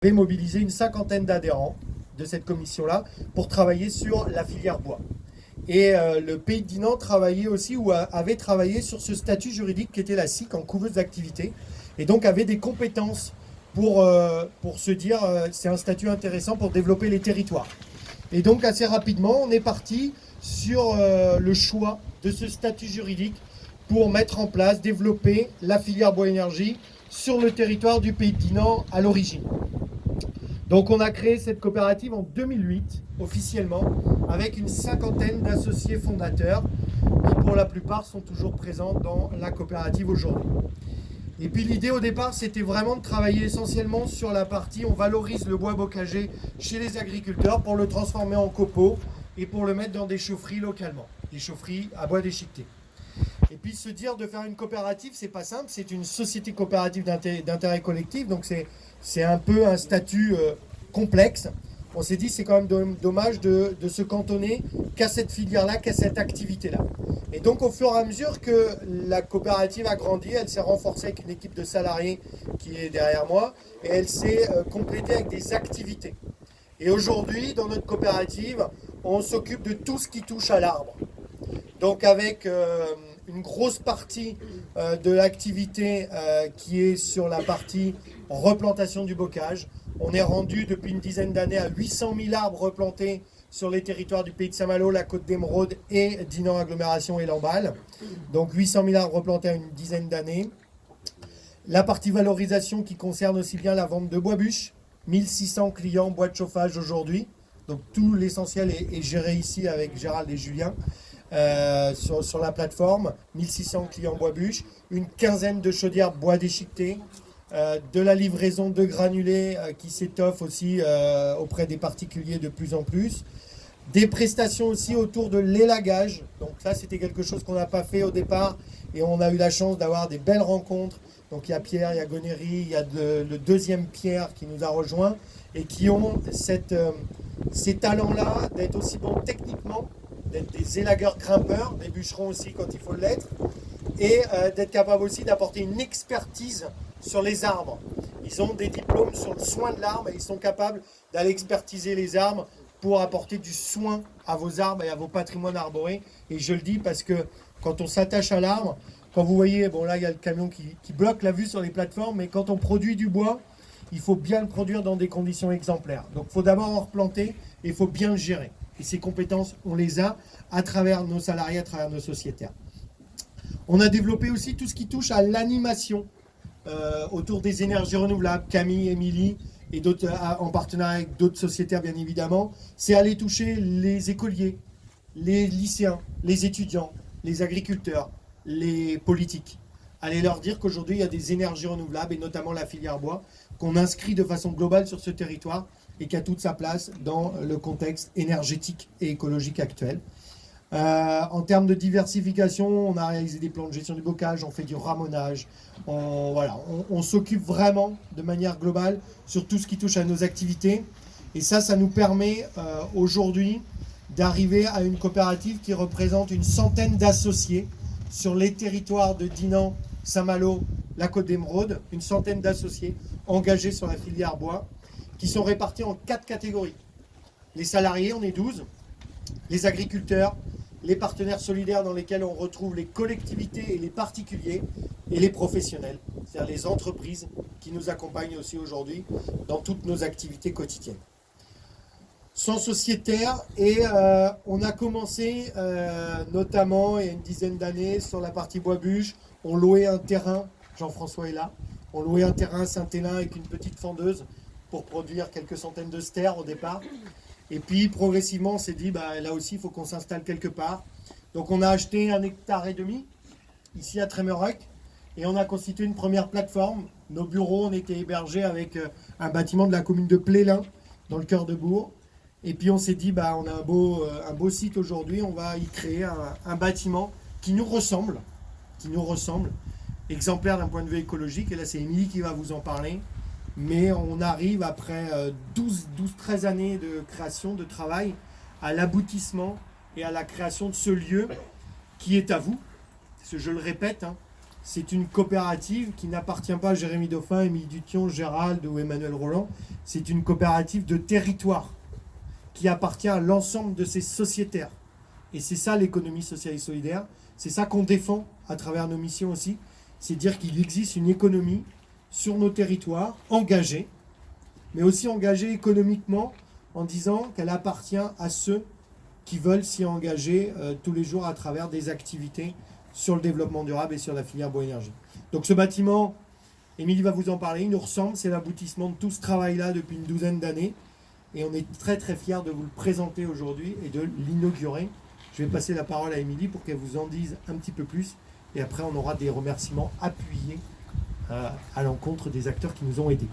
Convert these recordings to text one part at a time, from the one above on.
avait mobilisé une cinquantaine d'adhérents de cette commission-là pour travailler sur la filière bois. Et le Pays de Dinan travaillait aussi ou avait travaillé sur ce statut juridique qui était la SIC en couveuse d'activité et donc avait des compétences pour se dire c'est un statut intéressant pour développer les territoires. Et donc assez rapidement on est parti sur le choix de ce statut juridique pour mettre en place, développer la filière bois-énergie sur le territoire du Pays de Dinan à l'origine. Donc on a créé cette coopérative en 2008, officiellement, avec une cinquantaine d'associés fondateurs qui pour la plupart sont toujours présents dans la coopérative aujourd'hui. Et puis l'idée au départ, c'était vraiment de travailler essentiellement sur la partie on valorise le bois bocager chez les agriculteurs pour le transformer en copeaux et pour le mettre dans des chaufferies localement, des chaufferies à bois déchiqueté. Et puis se dire de faire une coopérative, c'est pas simple, c'est une société coopérative d'intérêt collectif, donc c'est un peu un statut complexe. On s'est dit c'est quand même dommage de se cantonner qu'à cette filière-là, qu'à cette activité-là. Et donc au fur et à mesure que la coopérative a grandi, elle s'est renforcée avec une équipe de salariés qui est derrière moi, et elle s'est complétée avec des activités. Et aujourd'hui, dans notre coopérative, on s'occupe de tout ce qui touche à l'arbre. Donc avec une grosse partie de l'activité qui est sur la partie replantation du bocage. On est rendu depuis une dizaine d'années à 800 000 arbres replantés sur les territoires du Pays de Saint-Malo, la Côte d'Émeraude et Dinan Agglomération et Lamballe. Donc 800 000 arbres replantés en une dizaine d'années. La partie valorisation qui concerne aussi bien la vente de bois-bûches, 1600 clients bois de chauffage aujourd'hui. Donc tout l'essentiel est géré ici avec Gérald et Julien. Sur la plateforme, 1600 clients bois-bûches, une quinzaine de chaudières bois déchiquetés, de la livraison de granulés qui s'étoffe aussi auprès des particuliers de plus en plus, des prestations aussi autour de l'élagage. Donc ça c'était quelque chose qu'on n'a pas fait au départ et on a eu la chance d'avoir des belles rencontres. Donc il y a Pierre, il y a Gonéry, il y a le deuxième Pierre qui nous a rejoints et qui ont ces talents-là d'être aussi bons techniquement, d'être des élagueurs grimpeurs, des bûcherons aussi quand il faut l'être, et d'être capable aussi d'apporter une expertise sur les arbres. Ils ont des diplômes sur le soin de l'arbre et ils sont capables d'aller expertiser les arbres pour apporter du soin à vos arbres et à vos patrimoines arborés. Et je le dis parce que quand on s'attache à l'arbre, quand vous voyez, bon là il y a le camion qui bloque la vue sur les plateformes, mais quand on produit du bois, il faut bien le produire dans des conditions exemplaires. Donc il faut d'abord en replanter et il faut bien le gérer. Et ces compétences, on les a à travers nos salariés, à travers nos sociétaires. On a développé aussi tout ce qui touche à l'animation autour des énergies renouvelables. Camille, Émilie et d'autres, en partenariat avec d'autres sociétaires bien évidemment, c'est aller toucher les écoliers, les lycéens, les étudiants, les agriculteurs, les politiques. Aller leur dire qu'aujourd'hui il y a des énergies renouvelables et notamment la filière bois qu'on inscrit de façon globale sur ce territoire et qui a toute sa place dans le contexte énergétique et écologique actuel. En termes de diversification, on a réalisé des plans de gestion du bocage, on fait du ramonage, on s'occupe vraiment de manière globale sur tout ce qui touche à nos activités. Et ça nous permet aujourd'hui d'arriver à une coopérative qui représente une centaine d'associés sur les territoires de Dinan, Saint-Malo, la Côte d'Émeraude, une centaine d'associés engagés sur la filière bois, qui sont répartis en 4 catégories. Les salariés, on est 12, les agriculteurs, les partenaires solidaires dans lesquels on retrouve les collectivités et les particuliers, et les professionnels, c'est-à-dire les entreprises qui nous accompagnent aussi aujourd'hui dans toutes nos activités quotidiennes. Sans sociétaire, et on a commencé notamment il y a une dizaine d'années sur la partie bois-bûche, on louait un terrain, Jean-François est là, on louait un terrain à Saint-Hélin avec une petite fendeuse pour produire quelques centaines de stères au départ. Et puis progressivement on s'est dit là aussi il faut qu'on s'installe quelque part. Donc on a acheté 1,5 hectare ici à Trémeroc et on a constitué une première plateforme. Nos bureaux on était hébergés avec un bâtiment de la commune de Plélin dans le cœur de Bourg. Et puis on s'est dit on a un beau site aujourd'hui, on va y créer un bâtiment qui nous ressemble, exemplaire d'un point de vue écologique. Et là c'est Émilie qui va vous en parler. Mais on arrive après 12-13 années de création, de travail, à l'aboutissement et à la création de ce lieu qui est à vous. Parce que je le répète, c'est une coopérative qui n'appartient pas à Jérémy Dauphin, Émilie Dution, Gérald ou Emmanuel Roland. C'est une coopérative de territoire qui appartient à l'ensemble de ses sociétaires. Et c'est ça l'économie sociale et solidaire. C'est ça qu'on défend à travers nos missions aussi. C'est dire qu'il existe une économie sur nos territoires, engagée, mais aussi engagée économiquement en disant qu'elle appartient à ceux qui veulent s'y engager tous les jours à travers des activités sur le développement durable et sur la filière bois-énergie. Donc ce bâtiment, Émilie va vous en parler, il nous ressemble, c'est l'aboutissement de tout ce travail-là depuis une douzaine d'années. Et on est très très fiers de vous le présenter aujourd'hui et de l'inaugurer. Je vais passer la parole à Émilie pour qu'elle vous en dise un petit peu plus. Et après, on aura des remerciements appuyés à l'encontre des acteurs qui nous ont aidés.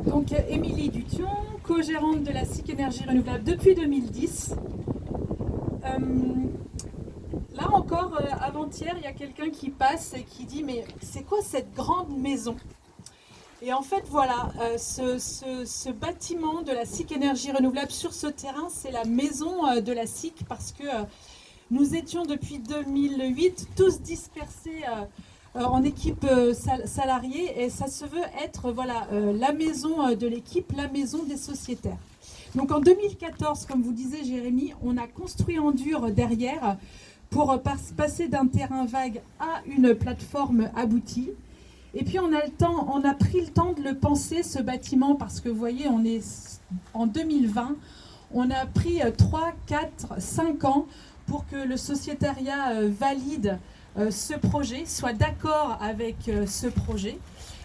Donc, Émilie Dution, co-gérante de la SIC Énergie Renouvelable depuis 2010. Là encore, avant-hier, il y a quelqu'un qui passe et qui dit « Mais c'est quoi cette grande maison ?» Et en fait, voilà, ce bâtiment de la SIC Énergie Renouvelable sur ce terrain, c'est la maison de la SIC parce que nous étions depuis 2008 tous dispersés en équipe salariée et ça se veut être voilà, la maison de l'équipe, la maison des sociétaires. Donc en 2014, comme vous disiez Jérémy, on a construit en dur derrière pour passer d'un terrain vague à une plateforme aboutie. Et puis on a pris le temps de le penser, ce bâtiment, parce que vous voyez, on est en 2020, on a pris 3, 4, 5 ans pour que le sociétariat valide ce projet, soit d'accord avec ce projet,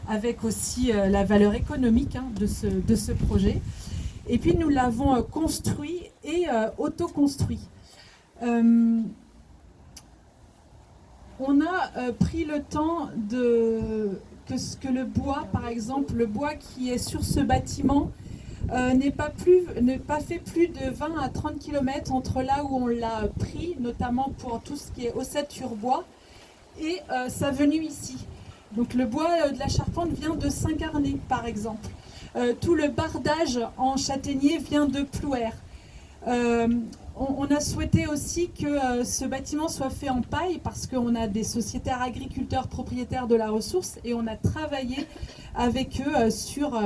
avec aussi la valeur économique de ce projet. Et puis nous l'avons construit et autoconstruit. On a pris le temps que le bois, par exemple, le bois qui est sur ce bâtiment, n'ait pas fait plus de 20 à 30 km entre là où on l'a pris, notamment pour tout ce qui est ossature bois, et sa venue ici. Donc le bois de la charpente vient de Saint-Carnet, par exemple. Tout le bardage en châtaignier vient de Plouer. On a souhaité aussi que ce bâtiment soit fait en paille parce qu'on a des sociétaires agriculteurs propriétaires de la ressource et on a travaillé avec eux sur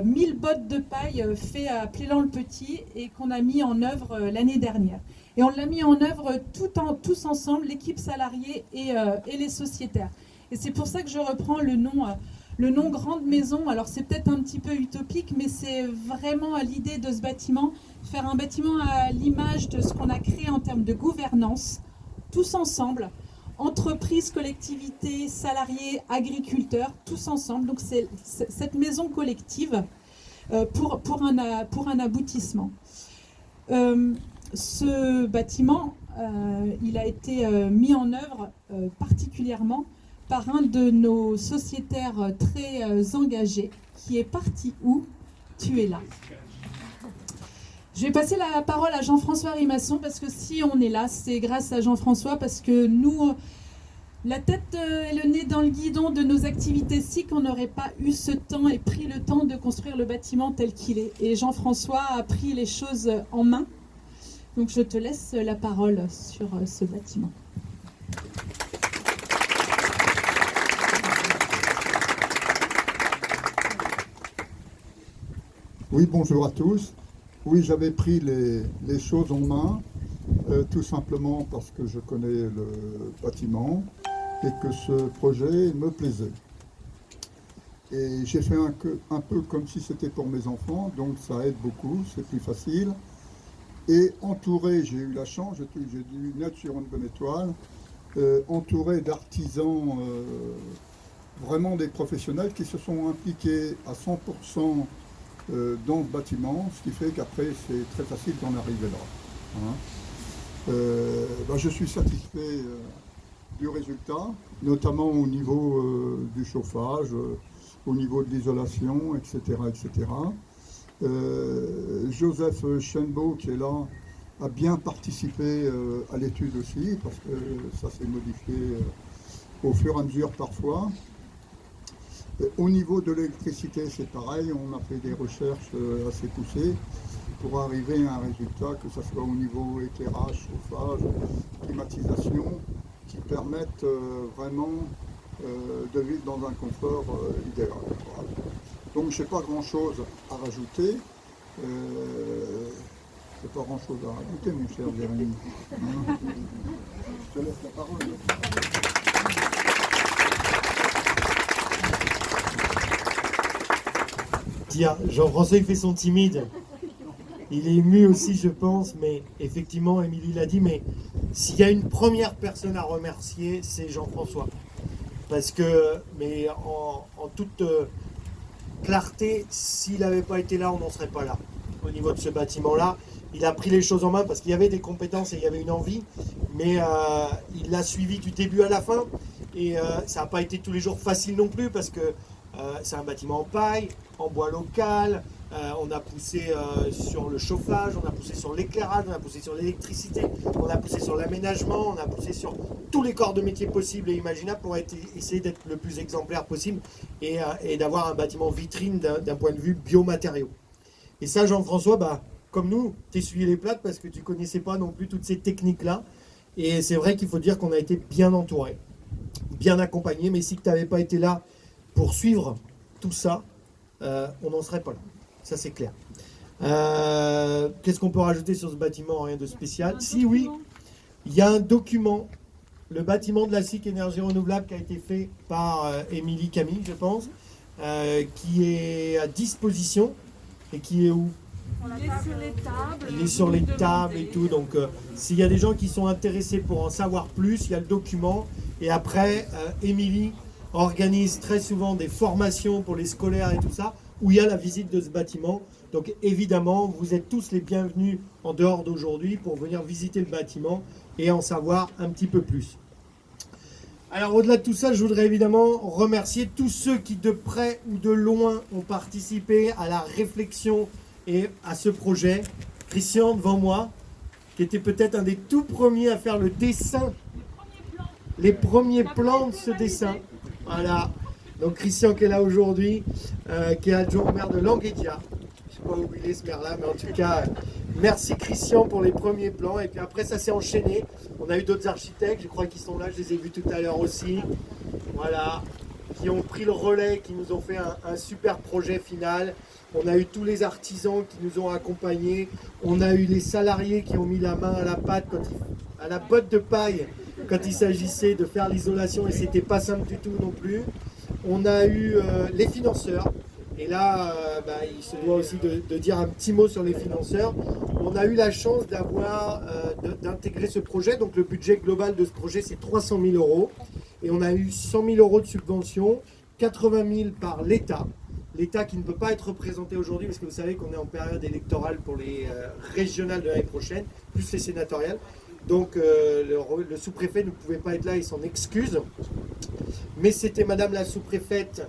1000 bottes de paille fait à Plélan-le-Petit et qu'on a mis en œuvre l'année dernière. Et on l'a mis en œuvre tous ensemble, l'équipe salariée et les sociétaires. Et c'est pour ça que je reprends le nom Grande Maison. Alors c'est peut-être un petit peu utopique, mais c'est vraiment l'idée de ce bâtiment, faire un bâtiment à l'image de ce qu'on a créé en termes de gouvernance, tous ensemble, entreprises, collectivités, salariés, agriculteurs, tous ensemble. Donc c'est cette maison collective pour un aboutissement. Ce bâtiment, il a été mis en œuvre particulièrement par un de nos sociétaires très engagés, qui est parti où? Tu es là. Je vais passer la parole à Jean-François Rimasson, parce que si on est là, c'est grâce à Jean-François, parce que nous, la tête et le nez dans le guidon de nos activités SIC, on n'aurait pas eu ce temps et pris le temps de construire le bâtiment tel qu'il est. Et Jean-François a pris les choses en main. Donc je te laisse la parole sur ce bâtiment. Oui, bonjour à tous. Oui, j'avais pris les choses en main, tout simplement parce que je connais le bâtiment et que ce projet me plaisait. Et j'ai fait un peu comme si c'était pour mes enfants, donc ça aide beaucoup, c'est plus facile. Et entouré, j'ai eu la chance, j'ai dû naître sur une bonne étoile, entouré d'artisans, vraiment des professionnels qui se sont impliqués à 100% dans ce bâtiment, ce qui fait qu'après c'est très facile d'en arriver là. Hein. Je suis satisfait du résultat, notamment au niveau du chauffage, au niveau de l'isolation, etc. etc. Joseph Chenbeau, qui est là, a bien participé à l'étude aussi, parce que ça s'est modifié au fur et à mesure parfois. Et au niveau de l'électricité, c'est pareil, on a fait des recherches assez poussées pour arriver à un résultat, que ce soit au niveau éclairage, chauffage, climatisation, qui permettent vraiment de vivre dans un confort idéal. Voilà. Donc je n'ai pas grand-chose à rajouter. C'est pas grand-chose à rajouter, mon cher Jérémy. Hein, je te laisse la parole. Tiens, Jean-François, il fait son timide. Il est ému aussi, je pense, mais effectivement, Émilie l'a dit, mais s'il y a une première personne à remercier, c'est Jean-François. Parce que, mais en toute clarté, s'il n'avait pas été là, on n'en serait pas là. Au niveau de ce bâtiment-là, il a pris les choses en main parce qu'il y avait des compétences et il y avait une envie, mais il l'a suivi du début à la fin. Et ça n'a pas été tous les jours facile non plus parce que c'est un bâtiment en paille, en bois local. On a poussé sur le chauffage, on a poussé sur l'éclairage, on a poussé sur l'électricité, on a poussé sur l'aménagement, on a poussé sur tous les corps de métier possibles et imaginables pour essayer d'être le plus exemplaire possible et d'avoir un bâtiment vitrine d'un point de vue biomatériaux. Et ça, Jean-François, bah, comme nous, t'essuyais les plates parce que tu ne connaissais pas non plus toutes ces techniques-là. Et c'est vrai qu'il faut dire qu'on a été bien entouré, bien accompagné, mais si tu n'avais pas été là pour suivre tout ça, on n'en serait pas là. Ça, c'est clair. Qu'est-ce qu'on peut rajouter sur ce bâtiment? Rien de spécial. Si oui, il y a un document, le bâtiment de la SIC Énergie Renouvelable qui a été fait par Émilie Camille, je pense, qui est à disposition et qui est où? Il est sur les tables. Il est sur les tables et tout. Donc, s'il y a des gens qui sont intéressés pour en savoir plus, il y a le document. Et après, Émilie organise très souvent des formations pour les scolaires et tout ça, où il y a la visite de ce bâtiment. Donc évidemment, vous êtes tous les bienvenus en dehors d'aujourd'hui pour venir visiter le bâtiment et en savoir un petit peu plus. Alors au-delà de tout ça, je voudrais évidemment remercier tous ceux qui de près ou de loin ont participé à la réflexion et à ce projet. Christian, devant moi, qui était peut-être un des tout premiers à faire le dessin, les premiers plans de ce dessin. Voilà. Donc Christian qui est là aujourd'hui, qui est adjoint au maire de Languédia. Je ne sais pas où il est ce maire-là, mais en tout cas, merci Christian pour les premiers plans. Et puis après, ça s'est enchaîné. On a eu d'autres architectes, je crois qu'ils sont là, je les ai vus tout à l'heure aussi. Voilà, qui ont pris le relais, qui nous ont fait un super projet final. On a eu tous les artisans qui nous ont accompagnés. On a eu les salariés qui ont mis la main à la pâte, à la botte de paille, quand il s'agissait de faire l'isolation. Et c'était pas simple du tout non plus. On a eu les financeurs, et là, il se doit aussi de dire un petit mot sur les financeurs. On a eu la chance d'intégrer ce projet, donc le budget global de ce projet c'est 300 000 €, et on a eu 100 000 € de subvention, 80 000 par l'État. L'État qui ne peut pas être représenté aujourd'hui, parce que vous savez qu'on est en période électorale pour les régionales de l'année prochaine, plus les sénatoriales. Donc le sous-préfet ne pouvait pas être là, il s'en excuse. Mais c'était Madame la sous-préfète,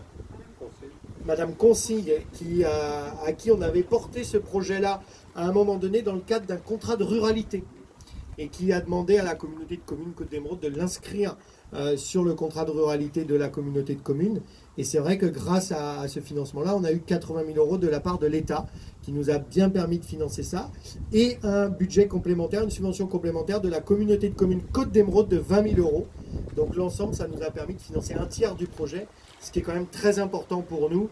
Madame Consigne, à qui on avait porté ce projet-là à un moment donné dans le cadre d'un contrat de ruralité. Et qui a demandé à la communauté de communes Côte d'Émeraude de l'inscrire sur le contrat de ruralité de la communauté de communes. Et c'est vrai que grâce à ce financement-là, on a eu 80 000 € de la part de l'État, qui nous a bien permis de financer ça, et un budget complémentaire, une subvention complémentaire de la communauté de communes Côte d'Émeraude de 20 000 €. Donc l'ensemble, ça nous a permis de financer un tiers du projet, ce qui est quand même très important pour nous,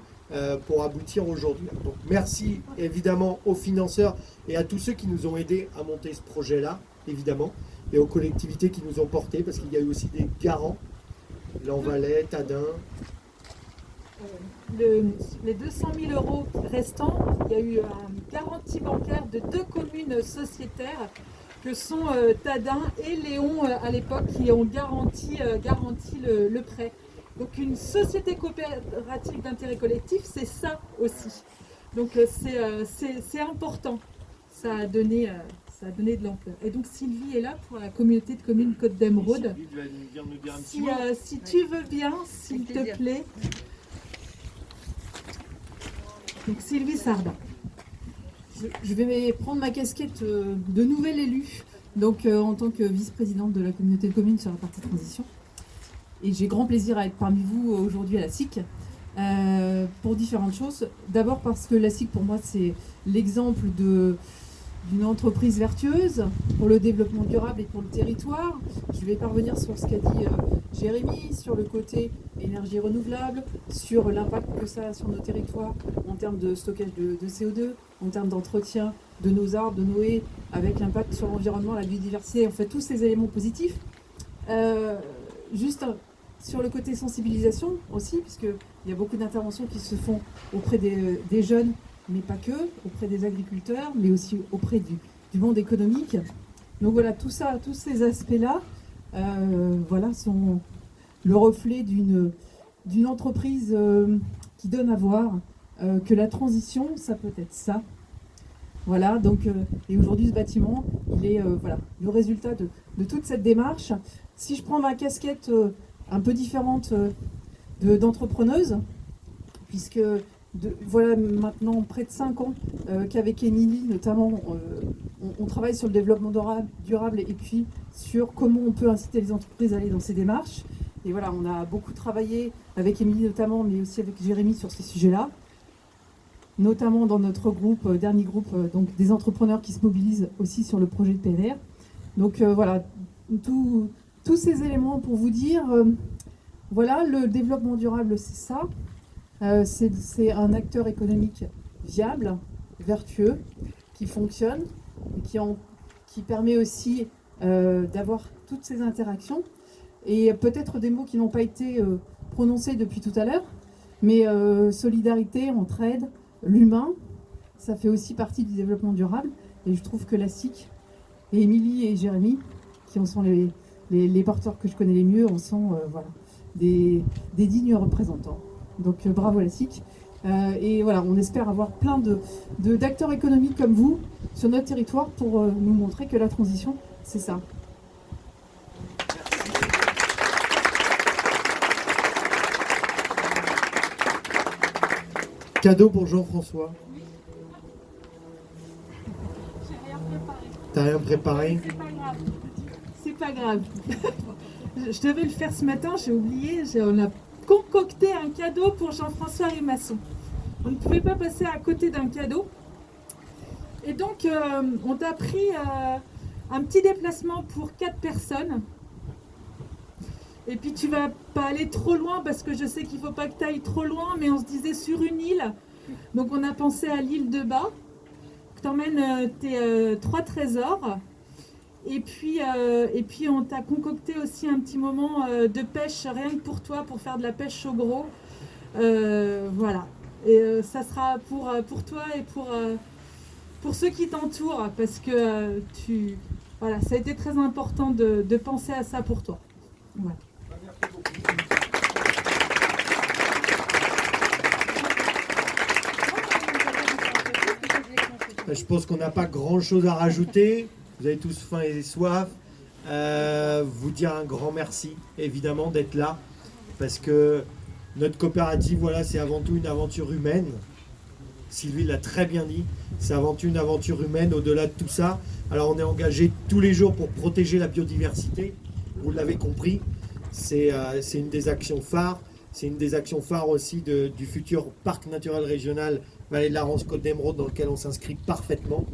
pour aboutir aujourd'hui. Donc merci évidemment aux financeurs et à tous ceux qui nous ont aidés à monter ce projet-là, évidemment, et aux collectivités qui nous ont portés, parce qu'il y a eu aussi des garants, Lanvalet, Tadin. Les 200 000 € restants, il y a eu une garantie bancaire de 2 communes sociétaires que sont Tadin et Léon à l'époque, qui ont garanti le prêt. Donc une société coopérative d'intérêt collectif, c'est ça aussi. Donc c'est important. Ça a donné de l'ampleur. Et donc Sylvie est là pour la communauté de communes Côte d'Émeraude. Si tu veux bien, s'il te plaît. Donc Sylvie Sardin. Je vais prendre ma casquette de nouvelle élue, donc en tant que vice-présidente de la communauté de communes sur la partie transition. Et j'ai grand plaisir à être parmi vous aujourd'hui à la SIC. pour différentes choses. D'abord parce que la SIC, pour moi, c'est l'exemple d'une entreprise vertueuse pour le développement durable et pour le territoire. Je vais parvenir sur ce qu'a dit Jérémy, sur le côté énergie renouvelable, sur l'impact que ça a sur nos territoires en termes de stockage de CO2, en termes d'entretien de nos arbres, de nos haies, avec l'impact sur l'environnement, la biodiversité, en fait tous ces éléments positifs. Juste sur le côté sensibilisation aussi, puisqu'il y a beaucoup d'interventions qui se font auprès des jeunes, mais pas que, auprès des agriculteurs, mais aussi auprès du monde économique. Donc voilà, tout ça, tous ces aspects-là, voilà, sont le reflet d'une entreprise qui donne à voir que la transition, ça peut être ça. Voilà, donc, et aujourd'hui, ce bâtiment, il est voilà, le résultat de toute cette démarche. Si je prends ma casquette un peu différente d'entrepreneuse, puisque voilà maintenant près de 5 ans qu'avec Émilie notamment on travaille sur le développement durable et puis sur comment on peut inciter les entreprises à aller dans ces démarches. Et voilà, on a beaucoup travaillé avec Émilie notamment, mais aussi avec Jérémy sur ces sujets-là, notamment dans notre groupe, dernier groupe, donc des entrepreneurs qui se mobilisent aussi sur le projet de PNR. Donc voilà, tous ces éléments pour vous dire, voilà, le développement durable, c'est ça. C'est un acteur économique viable, vertueux, qui fonctionne, et qui permet aussi d'avoir toutes ces interactions. Et peut-être des mots qui n'ont pas été prononcés depuis tout à l'heure, mais solidarité, entraide, l'humain, ça fait aussi partie du développement durable. Et je trouve que la SIC, et Émilie et Jérémy, qui en sont les porteurs que je connais les mieux, en sont voilà, des dignes représentants. Donc bravo la SIC. Et voilà, on espère avoir plein d'acteurs économiques comme vous sur notre territoire pour nous montrer que la transition, c'est ça. Cadeau pour Jean-François. J'ai rien préparé. T'as rien préparé? C'est pas grave. C'est pas grave. Je devais le faire ce matin, j'ai oublié. On a concocté un cadeau pour Jean-François Rimasson. On ne pouvait pas passer à côté d'un cadeau. Et donc, on t'a pris un petit déplacement pour 4 personnes. Et puis, tu vas pas aller trop loin parce que je sais qu'il ne faut pas que tu ailles trop loin, mais on se disait sur une île. Donc, on a pensé à l'île de Bas. Tu emmènes tes 3 trésors. Et puis, on t'a concocté aussi un petit moment de pêche, rien que pour toi, pour faire de la pêche au gros. Voilà. Et ça sera pour toi et pour ceux qui t'entourent, parce que voilà, ça a été très important de penser à ça pour toi. Voilà. Je pense qu'on n'a pas grand-chose à rajouter. Vous avez tous faim et soif. Vous dire un grand merci, évidemment, d'être là. Parce que notre coopérative, voilà, c'est avant tout une aventure humaine. Sylvie l'a très bien dit. C'est avant tout une aventure humaine au-delà de tout ça. Alors, on est engagé tous les jours pour protéger la biodiversité. Vous l'avez compris. C'est une des actions phares. C'est une des actions phares aussi du futur parc naturel régional Vallée de la Rance Côte d'Émeraude, dans lequel on s'inscrit parfaitement.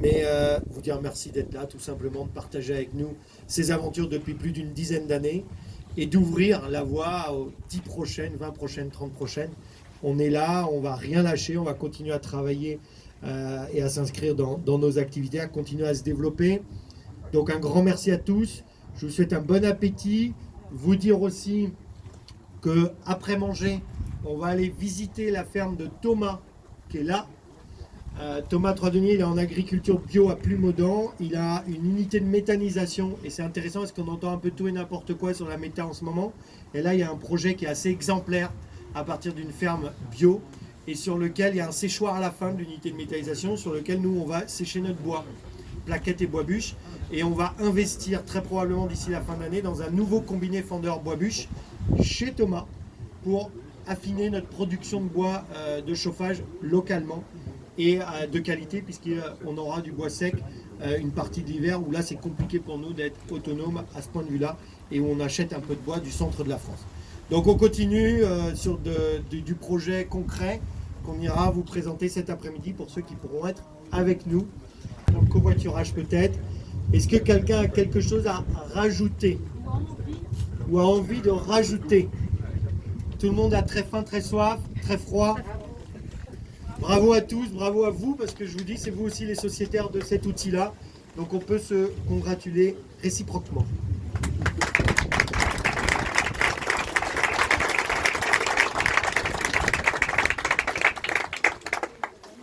Mais vous dire merci d'être là, tout simplement, de partager avec nous ces aventures depuis plus d'une dizaine d'années et d'ouvrir la voie aux 10 prochaines, 20 prochaines, 30 prochaines. On est là, on ne va rien lâcher, on va continuer à travailler et à s'inscrire dans nos activités, à continuer à se développer. Donc un grand merci à tous. Je vous souhaite un bon appétit. Vous dire aussi qu'après manger, on va aller visiter la ferme de Thomas, qui est là. Thomas Troisdenier, il est en agriculture bio à Plumaudan. Il a une unité de méthanisation et c'est intéressant parce qu'on entend un peu tout et n'importe quoi sur la méta en ce moment. Et là, il y a un projet qui est assez exemplaire à partir d'une ferme bio et sur lequel il y a un séchoir à la fin de l'unité de méthanisation sur lequel nous, on va sécher notre bois, plaquettes et bois-bûches. Et on va investir très probablement d'ici la fin d'année dans un nouveau combiné fendeur bois-bûche chez Thomas pour affiner notre production de bois de chauffage localement et de qualité, puisqu'on aura du bois sec une partie de l'hiver où là c'est compliqué pour nous d'être autonome à ce point de vue là et où on achète un peu de bois du centre de la France. Donc on continue sur du projet concret qu'on ira vous présenter cet après-midi pour ceux qui pourront être avec nous, dans le covoiturage peut-être. Est-ce que quelqu'un a quelque chose à rajouter ou a envie de rajouter? Tout le monde a très faim, très soif, très froid. Bravo à tous, bravo à vous, parce que je vous dis, c'est vous aussi les sociétaires de cet outil-là. Donc on peut se congratuler réciproquement.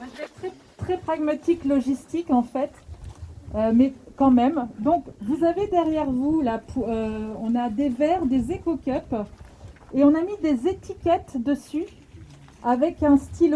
Je vais être très pragmatique, logistique en fait, mais quand même. Donc vous avez derrière vous, là, on a des verres, des éco-cups, et on a mis des étiquettes dessus avec un stylo.